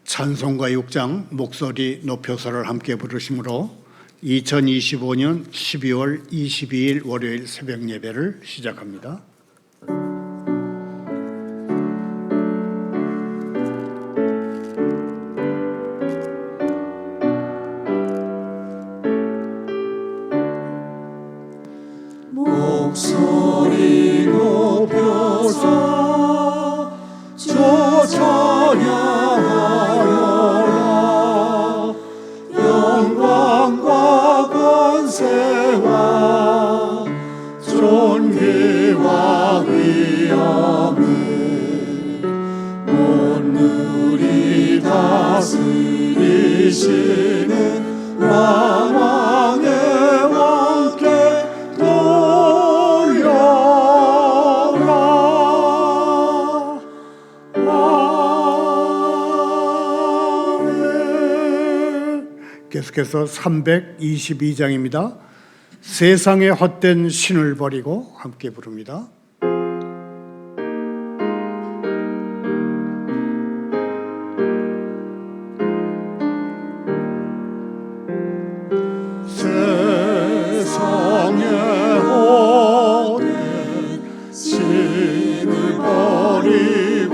찬송가 6장 목소리 높여서를 함께 부르심으로 2025년 12월 22일 월요일 새벽 예배를 시작합니다. 목소리 높여서 주 찬양하여라. 영광과 권세와 존귀와 위엄을 온누리 다스리시는 왕왕의 왕께 계속해서 322장입니다. 세상의 헛된 신을 버리고 함께 부릅니다. 세상의 헛된 신을 버리고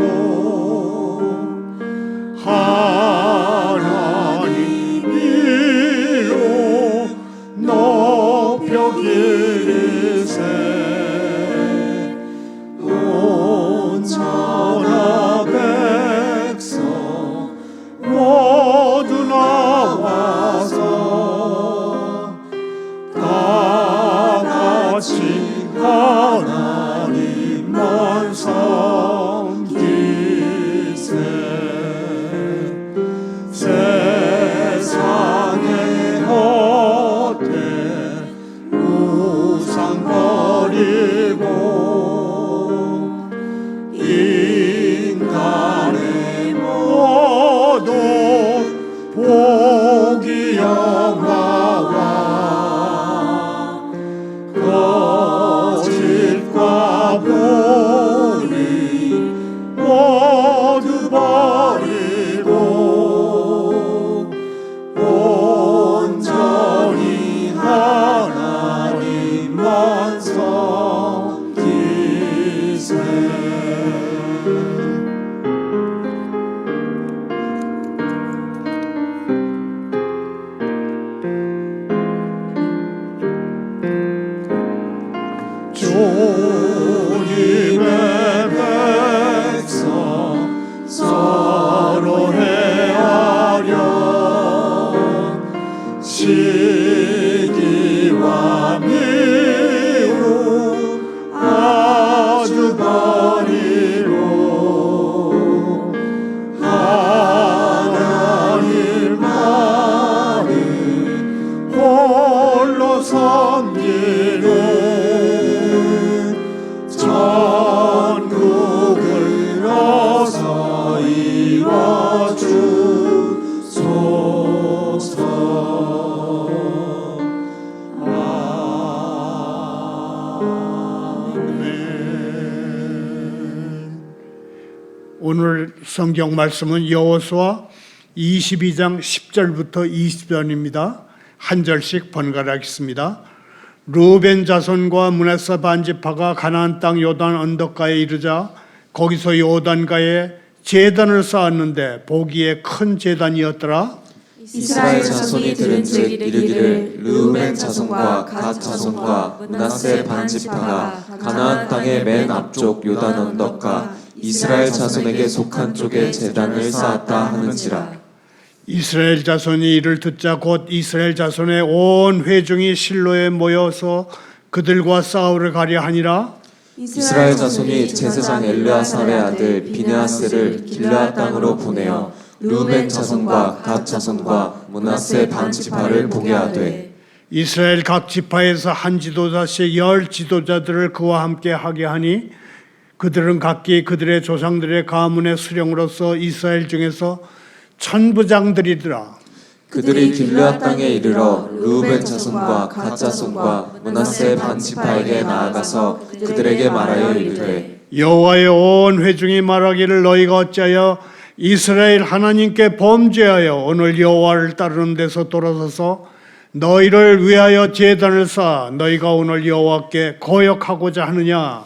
높여 기리세. 온 천하 백성 모두 나와서 다 같이 하나님만 섬기세. 세상의 우상 버리고 인간의 모든 복이 영화와 거짓과 불의 모두 버리고 온전히 하나님만 섬기세. 주님의 백성 서로 헤아려 시기와 미움 아주 버리고 하나님만을 홀로 섬기는 전국을 어서 이뤄주소서. 아멘. 오늘 성경 말씀은 여호수아 22장 10절부터 20절입니다. 한 절씩 번갈아 읽습니다. 르우벤 자손과 므낫세 반지파가 가나안 땅 요단 언덕가에 이르자 거기서 요단가에 제단을 쌓았는데 보기에 큰 제단이었더라. 이스라엘 자손이 들은즉 이르기를 르우벤 자손과 갓 자손과 므낫세 반지파가 가나안 땅의 맨 앞쪽 요단 언덕가 이스라엘 자손에게 속한 쪽에 제단을 쌓았다 하는지라. 이스라엘 자손이 이를 듣자 곧 이스라엘 자손의 온 회중이 실로에 모여서 그들과 싸우러 가려 하니라. 이스라엘 자손이 제사장 엘르아살의 아들 비느하스를 길르앗 땅으로 보내어 르우벤 자손과 갓 자손과 므낫세 반지파를 보게 하되 이스라엘 각 지파에서 한 지도자씩 10 지도자들을 그와 함께 하게 하니 그들은 각기 그들의 조상들의 가문의 수령으로서 이스라엘 중에서 천부장들이더라. 그들이 길르앗 땅에 이르러 르우벤 자손과 갓 자손과 므낫세 반지파에게 나아가서 그들에게 말하여 이르되 여호와의 온 회중이 말하기를 너희가 어찌하여 이스라엘 하나님께 범죄하여 오늘 여호와를 따르는 데서 돌아서서 너희를 위하여 제단을 쌓아 너희가 오늘 여호와께 거역하고자 하느냐.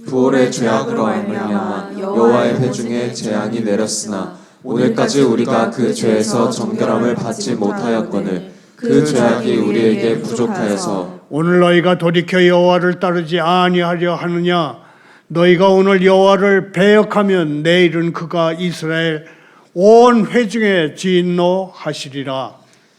부올의 죄악으로 말미암아 여호와의 회중에 재앙이 내렸으나 오늘까지 우리가 그 죄에서 정결함을 받지 못하였거늘 그 죄악이 우리에게 부족하여서 오늘 너희가 돌이켜 여호와를 따르지 아니하려 하느냐. 너희가 오늘 여호와를 배역하면 내일은 그가 이스라엘 온 회중에 진노하시리라.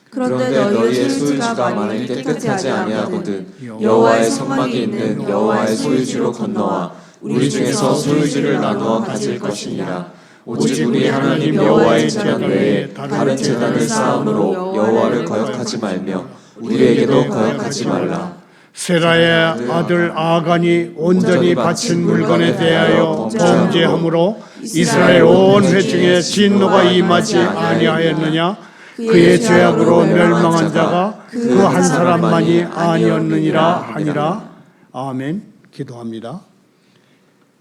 그런데 너희의 소유지가 만일 깨끗하지 아니하거든 여호와의 성막이 있는 여호와의 소유지로 건너와 우리 중에서 소유지를 나누어 가질 것이니라. 오직 우리 하나님 여호와의 제단 외에 다른 제단을 쌓음으로 여호와를 거역하지 말며 우리에게도 거역하지 말라. 세라의 아들 아간이 온전히 바친 물건에 대하여 범죄함으로 이스라엘 온 회중에 진노가 임하지 아니하였느냐. 그의 죄악으로 멸망한 자가 그 한 사람만이 아니었느니라 하니라. 아멘. 기도합니다.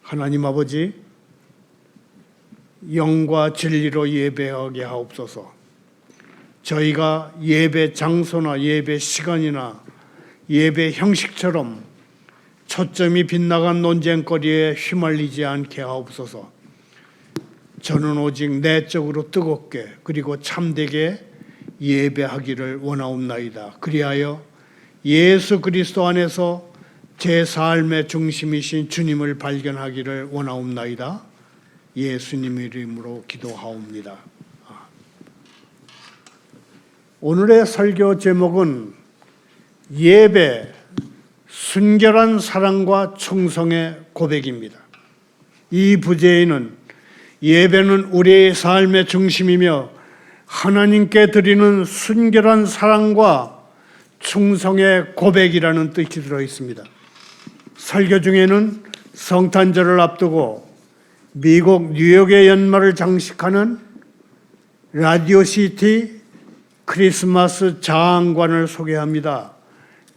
하나님 아버지, 영과 진리로 예배하게 하옵소서. 저희가 예배 장소나 예배 시간이나 예배 형식처럼 초점이 빗나간 논쟁거리에 휘말리지 않게 하옵소서. 저는 오직 내적으로 뜨겁게 그리고 참되게 예배하기를 원하옵나이다. 그리하여 예수 그리스도 안에서 제 삶의 중심이신 주님을 발견하기를 원하옵나이다. 예수님 이름으로 기도하옵니다. 오늘의 설교 제목은 예배, 순결한 사랑과 충성의 고백입니다. 이 부제에는 예배는 우리의 삶의 중심이며 하나님께 드리는 순결한 사랑과 충성의 고백이라는 뜻이 들어 있습니다. 설교 중에는 성탄절을 앞두고 미국 뉴욕의 연말을 장식하는 라디오시티 크리스마스 장관을 소개합니다.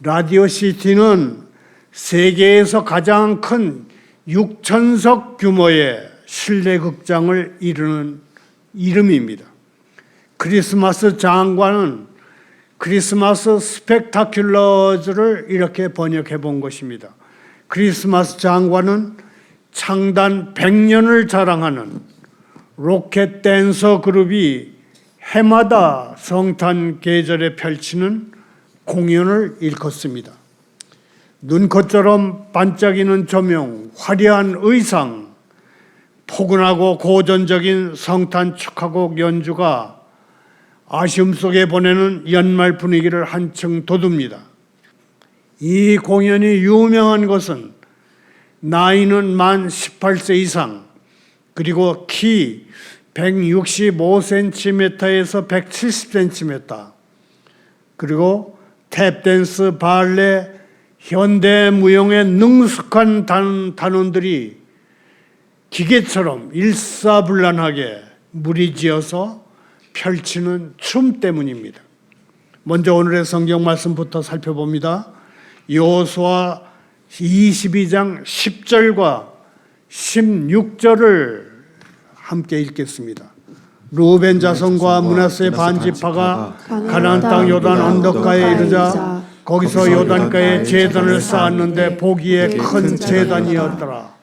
라디오시티는 세계에서 가장 큰 6,000석 규모의 실내 극장을 이루는 이름입니다. 크리스마스 장관은 크리스마스 스펙타큘러즈를 이렇게 번역해 본 것입니다. 크리스마스 장관은 창단 100년을 자랑하는 로켓 댄서 그룹이 해마다 성탄 계절에 펼치는 공연을 일컫습니다. 눈꽃처럼 반짝이는 조명, 화려한 의상, 포근하고 고전적인 성탄 축하곡 연주가 아쉬움 속에 보내는 연말 분위기를 한층 돋웁니다. 이 공연이 유명한 것은 나이는 만 18세 이상, 그리고 키 165cm에서 170cm, 그리고 탭댄스, 발레, 현대무용에 능숙한 단원들이 기계처럼 일사불란하게 무리지어서 펼치는 춤 때문입니다. 먼저 오늘의 성경 말씀부터 살펴봅니다. 여호수아 22장 10절과 16절을 함께 읽겠습니다. 루벤 자손과 므낫세 반지파가 가나안 땅 요단 언덕가에 이르자 거기서 요단가에 제단을 쌓았는데 보기에 큰 제단이었더라.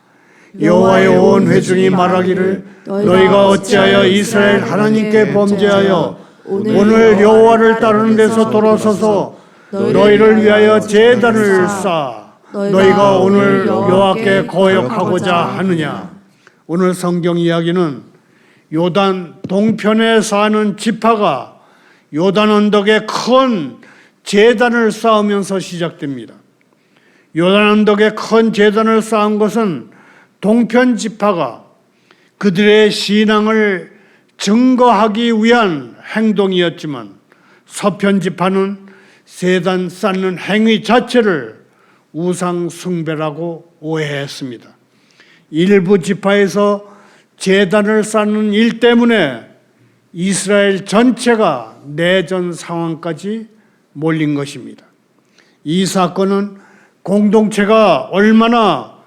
여호와의 온 회중이 말하기를 너희가 어찌하여 이스라엘 하나님께 범죄하여 오늘 여호와를 따르는 데서 돌아서서 너희를 위하여 제단을 쌓아 너희가 오늘 여호와께 거역하고자 하느냐. 오늘 성경 이야기는 요단 동편에 사는 지파가 요단 언덕에 큰 제단을 쌓으면서 시작됩니다. 요단 언덕에 큰 제단을 쌓은 것은 동편 지파가 그들의 신앙을 증거하기 위한 행동이었지만 서편 지파는 제단 쌓는 행위 자체를 우상 숭배라고 오해했습니다. 일부 지파에서 제단을 쌓는 일 때문에 이스라엘 전체가 내전 상황까지 몰린 것입니다. 이 사건은 공동체가 얼마나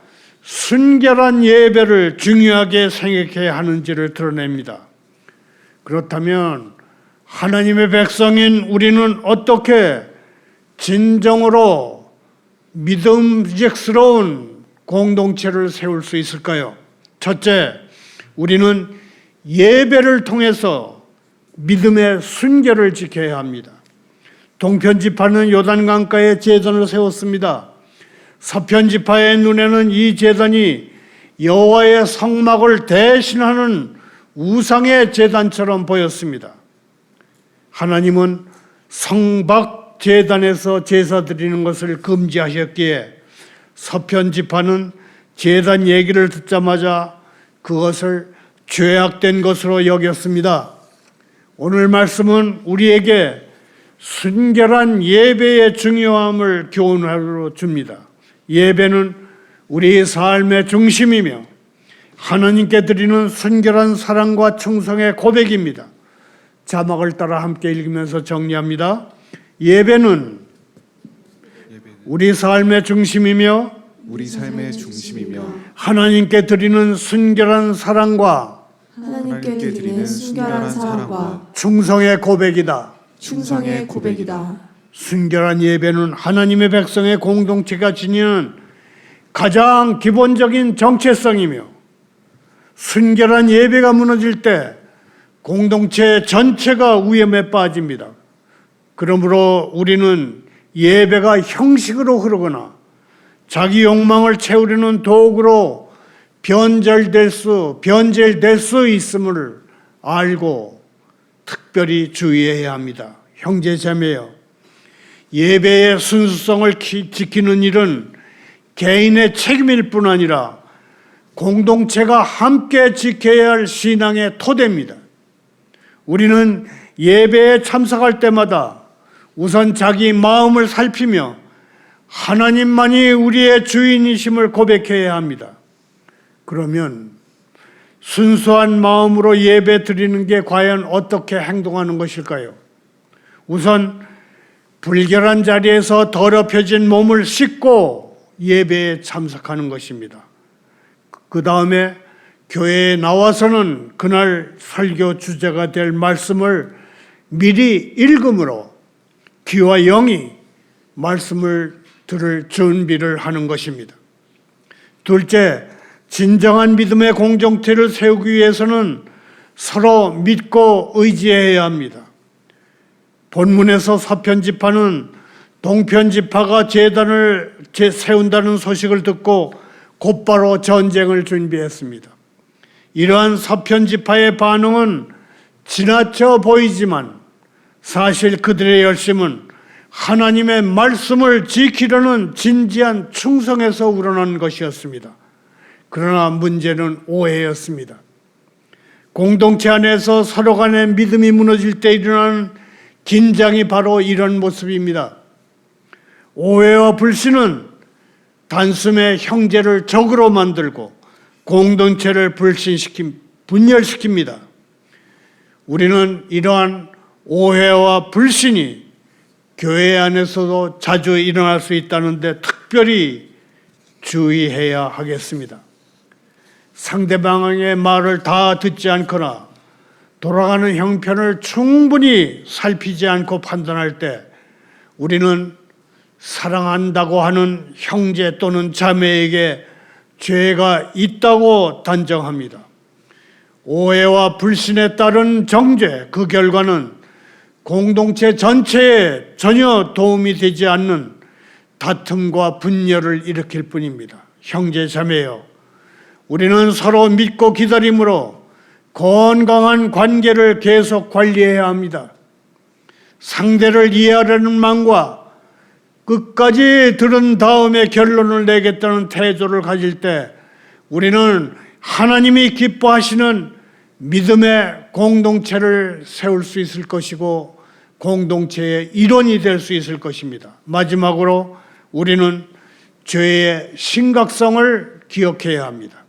순결한 예배를 중요하게 생각해야 하는지를 드러냅니다. 그렇다면 하나님의 백성인 우리는 어떻게 진정으로 믿음직스러운 공동체를 세울 수 있을까요? 첫째, 우리는 예배를 통해서 믿음의 순결을 지켜야 합니다. 동편 지파는 요단강가에 제단을 세웠습니다. 서편 지파의 눈에는 이 제단이 여호와의 성막을 대신하는 우상의 제단처럼 보였습니다. 하나님은 성박 제단에서 제사 드리는 것을 금지하셨기에 서편 지파는 제단 얘기를 듣자마자 그것을 죄악된 것으로 여겼습니다. 오늘 말씀은 우리에게 순결한 예배의 중요함을 교훈하러 줍니다. 예배는 우리의 삶의 중심이며 하나님께 드리는 순결한 사랑과 충성의 고백입니다. 자막을 따라 함께 읽으면서 정리합니다. 예배는 우리 삶의 중심이며 우리 삶의 중심이며 하나님께 드리는 순결한 사랑과 하나님께 드리는 순결한 사랑과 충성의 고백이다. 충성의 고백이다. 순결한 예배는 하나님의 백성의 공동체가 지니는 가장 기본적인 정체성이며 순결한 예배가 무너질 때 공동체 전체가 위험에 빠집니다. 그러므로 우리는 예배가 형식으로 흐르거나 자기 욕망을 채우려는 도구로 변질될 수 있음을 알고 특별히 주의해야 합니다. 형제자매여, 예배의 순수성을 지키는 일은 개인의 책임일 뿐 아니라 공동체가 함께 지켜야 할 신앙의 토대입니다. 우리는 예배에 참석할 때마다 우선 자기 마음을 살피며 하나님만이 우리의 주인이심을 고백해야 합니다. 그러면 순수한 마음으로 예배 드리는 게 과연 어떻게 행동하는 것일까요? 우선 불결한 자리에서 더럽혀진 몸을 씻고 예배에 참석하는 것입니다. 그 다음에 교회에 나와서는 그날 설교 주제가 될 말씀을 미리 읽음으로 귀와 영이 말씀을 들을 준비를 하는 것입니다. 둘째, 진정한 믿음의 공동체를 세우기 위해서는 서로 믿고 의지해야 합니다. 본문에서 서편 지파는 동편 지파가 제단을 세운다는 소식을 듣고 곧바로 전쟁을 준비했습니다. 이러한 서편 지파의 반응은 지나쳐 보이지만 사실 그들의 열심은 하나님의 말씀을 지키려는 진지한 충성에서 우러난 것이었습니다. 그러나 문제는 오해였습니다. 공동체 안에서 서로 간의 믿음이 무너질 때 일어나는 긴장이 바로 이런 모습입니다. 오해와 불신은 단숨에 형제를 적으로 만들고 공동체를 분열시킵니다. 우리는 이러한 오해와 불신이 교회 안에서도 자주 일어날 수 있다는데 특별히 주의해야 하겠습니다. 상대방의 말을 다 듣지 않거나 돌아가는 형편을 충분히 살피지 않고 판단할 때 우리는 사랑한다고 하는 형제 또는 자매에게 죄가 있다고 단정합니다. 오해와 불신에 따른 정죄, 그 결과는 공동체 전체에 전혀 도움이 되지 않는 다툼과 분열을 일으킬 뿐입니다. 형제 자매여, 우리는 서로 믿고 기다림으로 건강한 관계를 계속 관리해야 합니다. 상대를 이해하려는 마음과 끝까지 들은 다음에 결론을 내겠다는 태도를 가질 때 우리는 하나님이 기뻐하시는 믿음의 공동체를 세울 수 있을 것이고 공동체의 일원이 될 수 있을 것입니다. 마지막으로 우리는 죄의 심각성을 기억해야 합니다.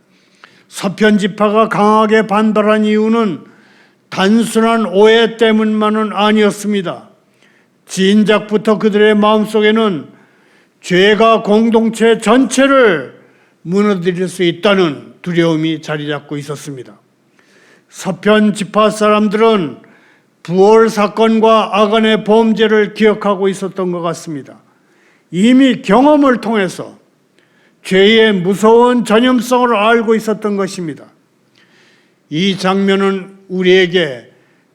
서편 지파가 강하게 반발한 이유는 단순한 오해 때문만은 아니었습니다. 진작부터 그들의 마음속에는 죄가 공동체 전체를 무너뜨릴 수 있다는 두려움이 자리 잡고 있었습니다. 서편 지파 사람들은 부월 사건과 아간의 범죄를 기억하고 있었던 것 같습니다. 이미 경험을 통해서 죄의 무서운 전염성을 알고 있었던 것입니다. 이 장면은 우리에게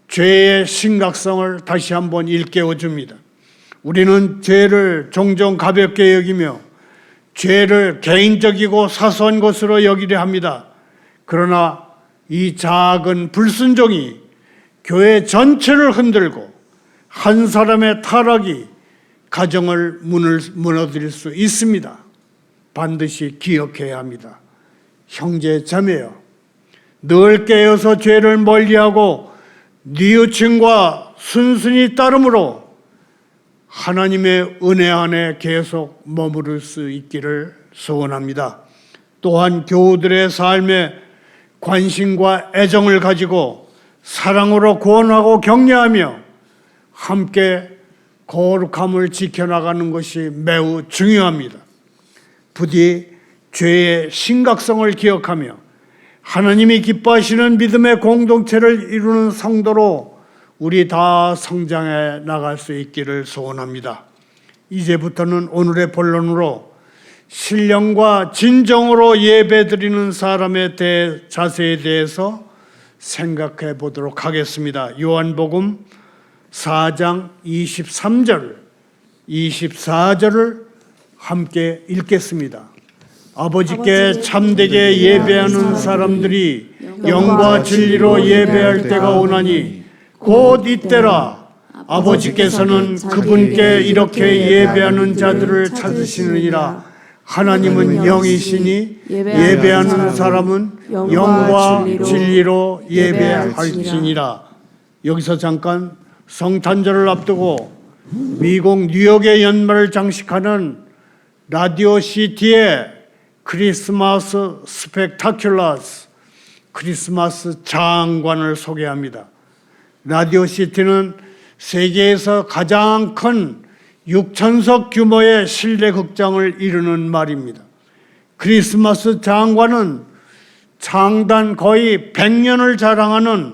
죄의 심각성을 다시 한번 일깨워 줍니다. 우리는 죄를 종종 가볍게 여기며 죄를 개인적이고 사소한 것으로 여기려 합니다. 그러나 이 작은 불순종이 교회 전체를 흔들고 한 사람의 타락이 가정을 무너뜨릴 수 있습니다. 반드시 기억해야 합니다. 형제 자매여, 늘 깨어서 죄를 멀리하고 뉘우침과 순순히 따름으로 하나님의 은혜 안에 계속 머무를 수 있기를 소원합니다. 또한 교우들의 삶에 관심과 애정을 가지고 사랑으로 구원하고 격려하며 함께 거룩함을 지켜나가는 것이 매우 중요합니다. 부디 죄의 심각성을 기억하며 하나님이 기뻐하시는 믿음의 공동체를 이루는 성도로 우리 다 성장해 나갈 수 있기를 소원합니다. 이제부터는 오늘의 본론으로 신령과 진정으로 예배드리는 사람의 자세에 대해서 생각해 보도록 하겠습니다. 요한복음 4장 23절, 24절을 함께 읽겠습니다. 아버지께 참되게 예배하는 사람들이 영과 진리로 예배할 때가 오나니 곧 이때라. 아버지께서는 그분께 이렇게 예배하는 자들을 찾으시느니라. 하나님은 영이시니 예배하는 사람은 영과 진리로 예배할지니라. 여기서 잠깐 성탄절을 앞두고 미국 뉴욕의 연말을 장식하는 라디오 시티의 크리스마스 스펙타큘러스, 크리스마스 장관을 소개합니다. 라디오 시티는 세계에서 가장 큰 6,000석 규모의 실내 극장을 이루는 말입니다. 크리스마스 장관은 창단 거의 100년을 자랑하는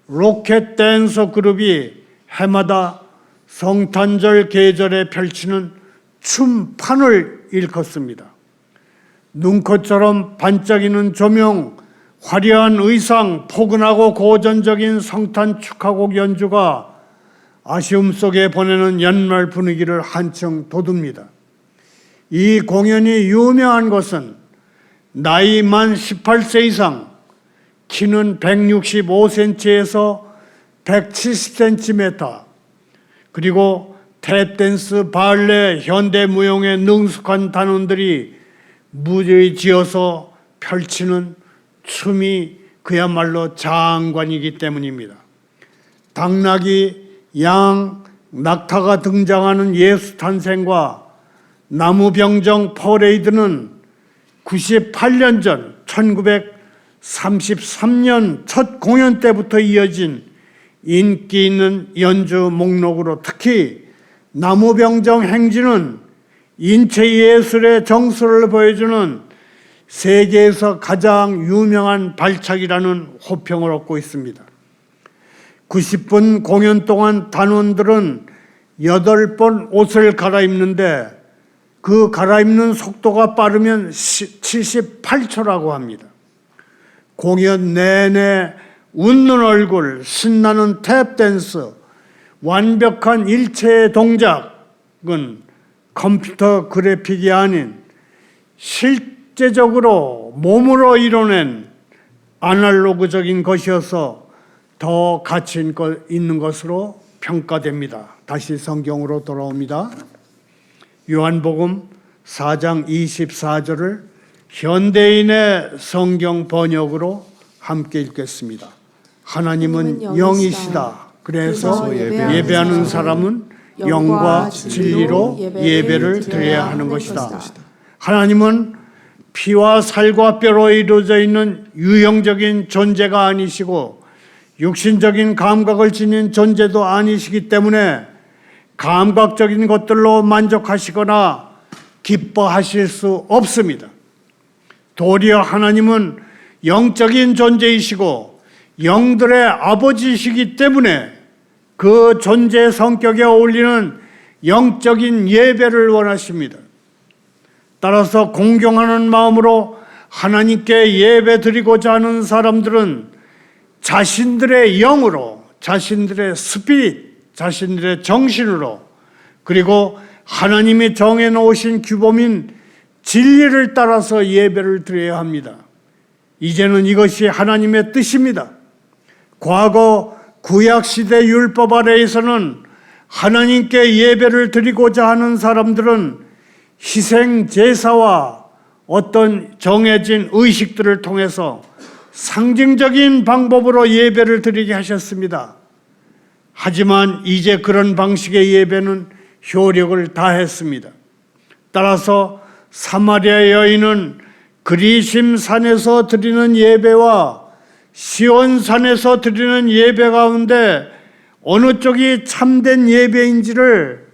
로켓 댄서 그룹이 해마다 성탄절 계절에 펼치는 춤판을 일컫습니다. 눈꽃처럼 반짝이는 조명, 화려한 의상, 포근하고 고전적인 성탄 축하곡 연주가 아쉬움 속에 보내는 연말 분위기를 한층 돋웁니다. 이 공연이 유명한 것은 나이 만 18세 이상, 키는 165cm에서 170cm, 그리고 탭댄스, 발레, 현대무용에 능숙한 단원들이 무대에 지어서 펼치는 춤이 그야말로 장관이기 때문입니다. 당나귀, 양, 낙타가 등장하는 예수 탄생과 나무병정 퍼레이드는 98년 전 1933년 첫 공연 때부터 이어진 인기 있는 연주 목록으로, 특히 나무병정 행진은 인체 예술의 정수를 보여주는 세계에서 가장 유명한 발차기라는 호평을 얻고 있습니다. 90분 공연 동안 단원들은 8번 옷을 갈아입는데 그 갈아입는 속도가 빠르면 78초라고 합니다. 공연 내내 웃는 얼굴, 신나는 탭댄스, 완벽한 일체의 동작은 컴퓨터 그래픽이 아닌 실제적으로 몸으로 이뤄낸 아날로그적인 것이어서 더 가치 있는 것으로 평가됩니다. 다시 성경으로 돌아옵니다. 요한복음 4장 24절을 현대인의 성경 번역으로 함께 읽겠습니다. 하나님은 영이시다. 그래서 예배하는 사람은 영과 진리로 예배를 드려야 하는 것이다. 하나님은 피와 살과 뼈로 이루어져 있는 유형적인 존재가 아니시고 육신적인 감각을 지닌 존재도 아니시기 때문에 감각적인 것들로 만족하시거나 기뻐하실 수 없습니다. 도리어 하나님은 영적인 존재이시고 영들의 아버지시기 때문에 그 존재 성격에 어울리는 영적인 예배를 원하십니다. 따라서 공경하는 마음으로 하나님께 예배 드리고자 하는 사람들은 자신들의 영으로, 자신들의 스피릿, 자신들의 정신으로, 그리고 하나님이 정해놓으신 규범인 진리를 따라서 예배를 드려야 합니다. 이제는 이것이 하나님의 뜻입니다. 과거 구약시대 율법 아래에서는 하나님께 예배를 드리고자 하는 사람들은 희생 제사와 어떤 정해진 의식들을 통해서 상징적인 방법으로 예배를 드리게 하셨습니다. 하지만 이제 그런 방식의 예배는 효력을 다했습니다. 따라서 사마리아 여인은 그리심 산에서 드리는 예배와 시온 산에서 드리는 예배 가운데 어느 쪽이 참된 예배인지를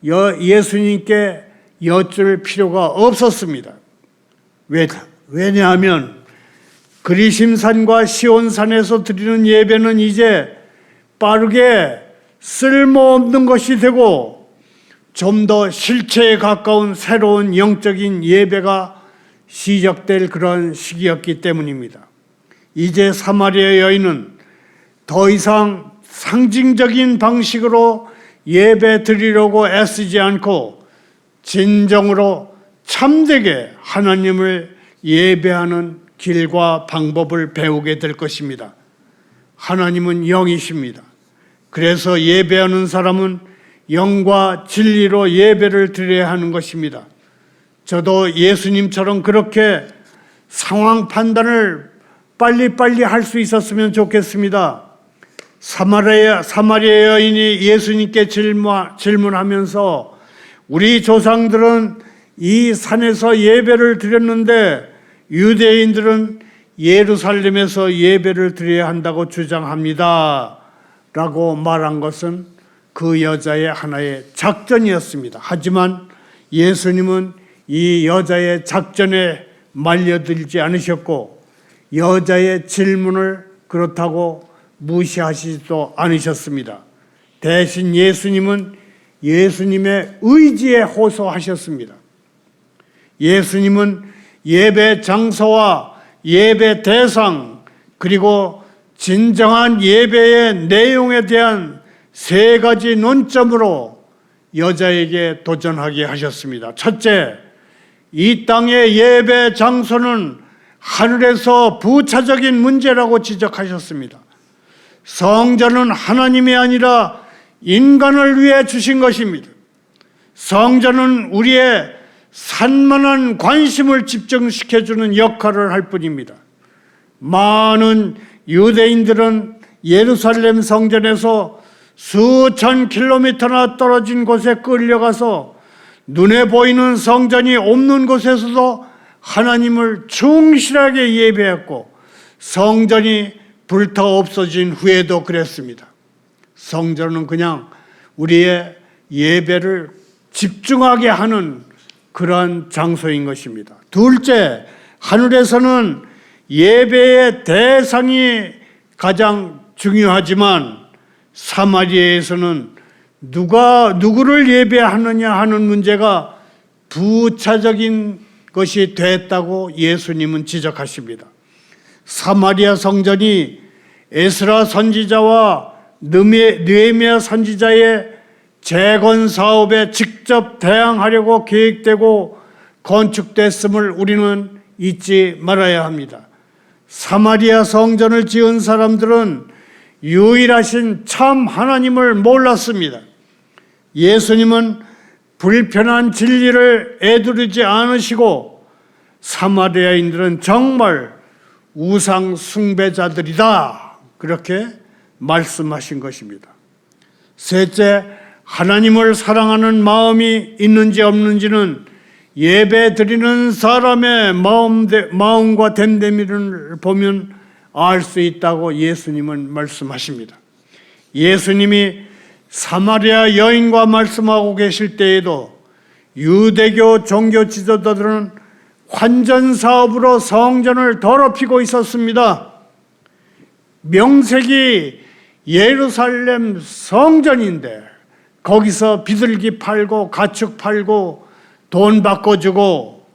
예수님께 여쭐 필요가 없었습니다. 왜냐하면 그리심산과 시온산에서 드리는 예배는 이제 빠르게 쓸모없는 것이 되고 좀 더 실체에 가까운 새로운 영적인 예배가 시작될 그런 시기였기 때문입니다. 이제 사마리아 여인은 더 이상 상징적인 방식으로 예배 드리려고 애쓰지 않고 진정으로 참되게 하나님을 예배하는 길과 방법을 배우게 될 것입니다. 하나님은 영이십니다. 그래서 예배하는 사람은 영과 진리로 예배를 드려야 하는 것입니다. 저도 예수님처럼 그렇게 상황 판단을 빨리빨리 할 수 있었으면 좋겠습니다. 사마리아 여인이 예수님께 질문하면서 우리 조상들은 이 산에서 예배를 드렸는데 유대인들은 예루살렘에서 예배를 드려야 한다고 주장합니다. 라고 말한 것은 그 여자의 하나의 작전이었습니다. 하지만 예수님은 이 여자의 작전에 말려들지 않으셨고 여자의 질문을 그렇다고 무시하시지도 않으셨습니다. 대신 예수님은 예수님의 의지에 호소하셨습니다. 예수님은 예배 장소와 예배 대상 그리고 진정한 예배의 내용에 대한 세 가지 논점으로 여자에게 도전하게 하셨습니다. 첫째, 이 땅의 예배 장소는 하늘에서 부차적인 문제라고 지적하셨습니다. 성전은 하나님이 아니라 인간을 위해 주신 것입니다. 성전은 우리의 산만한 관심을 집중시켜주는 역할을 할 뿐입니다. 많은 유대인들은 예루살렘 성전에서 수천 킬로미터나 떨어진 곳에 끌려가서 눈에 보이는 성전이 없는 곳에서도 하나님을 충실하게 예배했고 성전이 불타 없어진 후에도 그랬습니다. 성전은 그냥 우리의 예배를 집중하게 하는 그러한 장소인 것입니다. 둘째, 하늘에서는 예배의 대상이 가장 중요하지만 사마리아에서는 누구를 예배하느냐 하는 문제가 부차적인 것이 됐다고 예수님은 지적하십니다. 사마리아 성전이 에스라 선지자와 느헤미야 선지자의 재건 사업에 직접 대항하려고 계획되고 건축됐음을 우리는 잊지 말아야 합니다. 사마리아 성전을 지은 사람들은 유일하신 참 하나님을 몰랐습니다. 예수님은 불편한 진리를 애두르지 않으시고 사마리아인들은 정말 우상 숭배자들이다 그렇게 말씀하신 것입니다. 셋째, 하나님을 사랑하는 마음이 있는지 없는지는 예배 드리는 사람의 마음과 됨됨이를 보면 알 수 있다고 예수님은 말씀하십니다. 예수님이 사마리아 여인과 말씀하고 계실 때에도 유대교 종교 지도자들은 환전 사업으로 성전을 더럽히고 있었습니다. 명색이 예루살렘 성전인데 거기서 비둘기 팔고 가축 팔고 돈 바꿔주고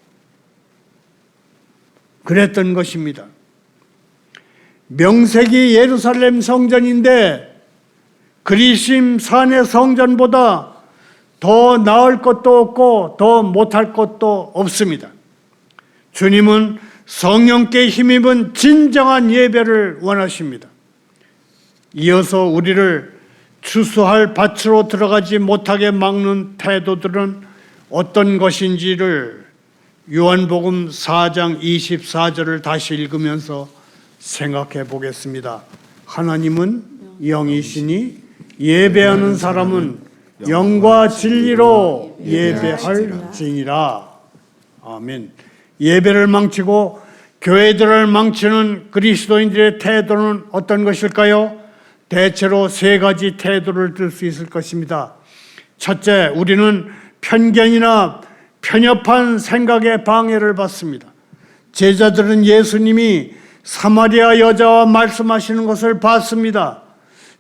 그랬던 것입니다. 명색이 예루살렘 성전인데 그리심 산의 성전보다 더 나을 것도 없고 더 못할 것도 없습니다. 주님은 성령께 힘입은 진정한 예배를 원하십니다. 이어서 우리를 추수할 밭으로 들어가지 못하게 막는 태도들은 어떤 것인지를 요한복음 4장 24절을 다시 읽으면서 생각해 보겠습니다. 하나님은 영이시니 예배하는 사람은 영과 진리로 예배할지니라. 아멘. 예배를 망치고 교회들을 망치는 그리스도인들의 태도는 어떤 것일까요? 대체로 세 가지 태도를 들 수 있을 것입니다. 첫째, 우리는 편견이나 편협한 생각에 방해를 받습니다. 제자들은 예수님이 사마리아 여자와 말씀하시는 것을 봤습니다.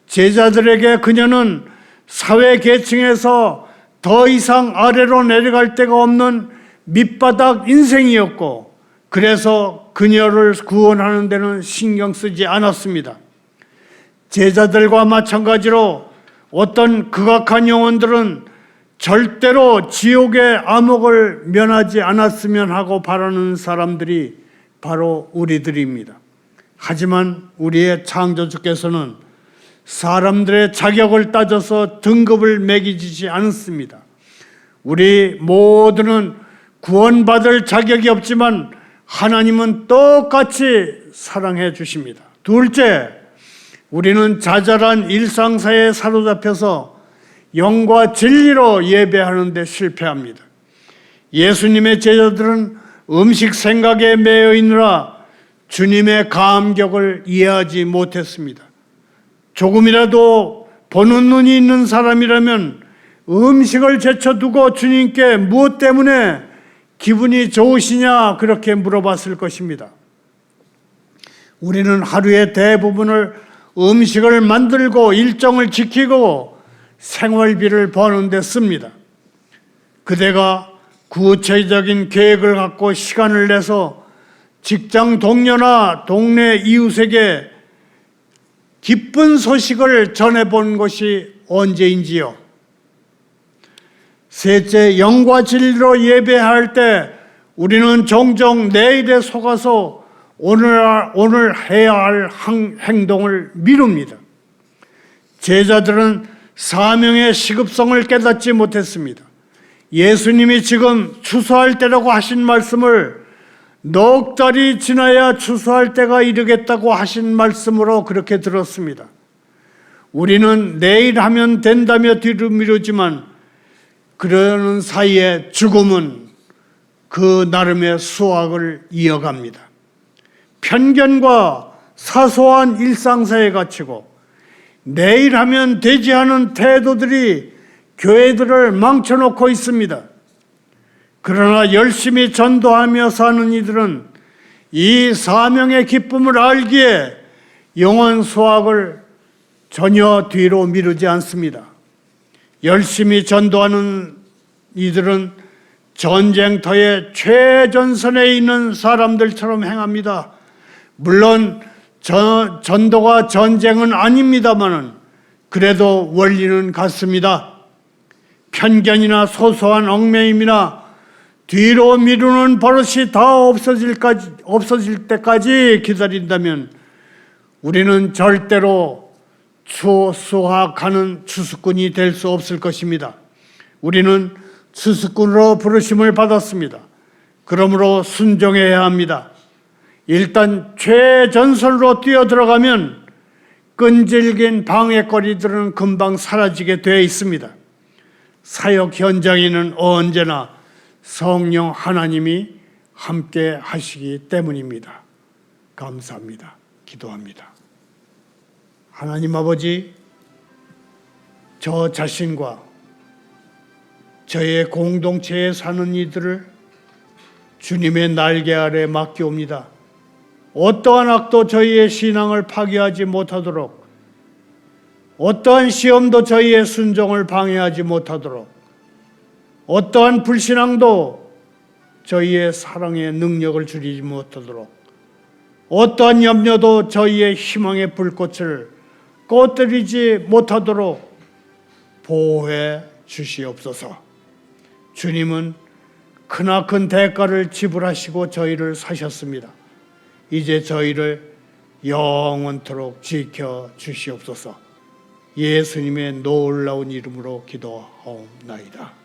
제자들에게 그녀는 사회 계층에서 더 이상 아래로 내려갈 데가 없는 밑바닥 인생이었고, 그래서 그녀를 구원하는 데는 신경 쓰지 않았습니다. 제자들과 마찬가지로 어떤 극악한 영혼들은 절대로 지옥의 암흑을 면하지 않았으면 하고 바라는 사람들이 바로 우리들입니다. 하지만 우리의 창조주께서는 사람들의 자격을 따져서 등급을 매기지 않습니다. 우리 모두는 구원받을 자격이 없지만 하나님은 똑같이 사랑해 주십니다. 둘째, 우리는 자잘한 일상사에 사로잡혀서 영과 진리로 예배하는 데 실패합니다. 예수님의 제자들은 음식 생각에 매여 있느라 주님의 감격을 이해하지 못했습니다. 조금이라도 보는 눈이 있는 사람이라면 음식을 제쳐두고 주님께 무엇 때문에 기분이 좋으시냐 그렇게 물어봤을 것입니다. 우리는 하루의 대부분을 음식을 만들고 일정을 지키고 생활비를 버는 데 씁니다. 그대가 구체적인 계획을 갖고 시간을 내서 직장 동료나 동네 이웃에게 기쁜 소식을 전해본 것이 언제인지요? 셋째, 영과 진리로 예배할 때 우리는 종종 내일에 속아서 오늘 해야 할 행동을 미룹니다. 제자들은 사명의 시급성을 깨닫지 못했습니다. 예수님이 지금 추수할 때라고 하신 말씀을 넉 달이 지나야 추수할 때가 이르겠다고 하신 말씀으로 그렇게 들었습니다. 우리는 내일 하면 된다며 뒤로 미루지만 그러는 사이에 죽음은 그 나름의 수확을 이어갑니다. 편견과 사소한 일상사에 갇히고 내일 하면 되지 않은 태도들이 교회들을 망쳐놓고 있습니다. 그러나 열심히 전도하며 사는 이들은 이 사명의 기쁨을 알기에 영혼 수확을 전혀 뒤로 미루지 않습니다. 열심히 전도하는 이들은 전쟁터의 최전선에 있는 사람들처럼 행합니다. 물론 전도가 전쟁은 아닙니다만 그래도 원리는 같습니다. 편견이나 소소한 얽매임이나 뒤로 미루는 버릇이 다 없어질 때까지 기다린다면 우리는 절대로 수확하는 추수꾼이 될 수 없을 것입니다. 우리는 추수꾼으로 부르심을 받았습니다. 그러므로 순종해야 합니다. 일단 최전선으로 뛰어들어가면 끈질긴 방해거리들은 금방 사라지게 되어 있습니다. 사역 현장에는 언제나 성령 하나님이 함께 하시기 때문입니다. 감사합니다. 기도합니다. 하나님 아버지, 저 자신과 저의 공동체에 사는 이들을 주님의 날개 아래 맡기옵니다. 어떠한 악도 저희의 신앙을 파괴하지 못하도록, 어떠한 시험도 저희의 순종을 방해하지 못하도록, 어떠한 불신앙도 저희의 사랑의 능력을 줄이지 못하도록, 어떠한 염려도 저희의 희망의 불꽃을 꺼뜨리지 못하도록 보호해 주시옵소서. 주님은 크나큰 대가를 지불하시고 저희를 사셨습니다. 이제 저희를 영원토록 지켜 주시옵소서. 예수님의 놀라운 이름으로 기도하옵나이다.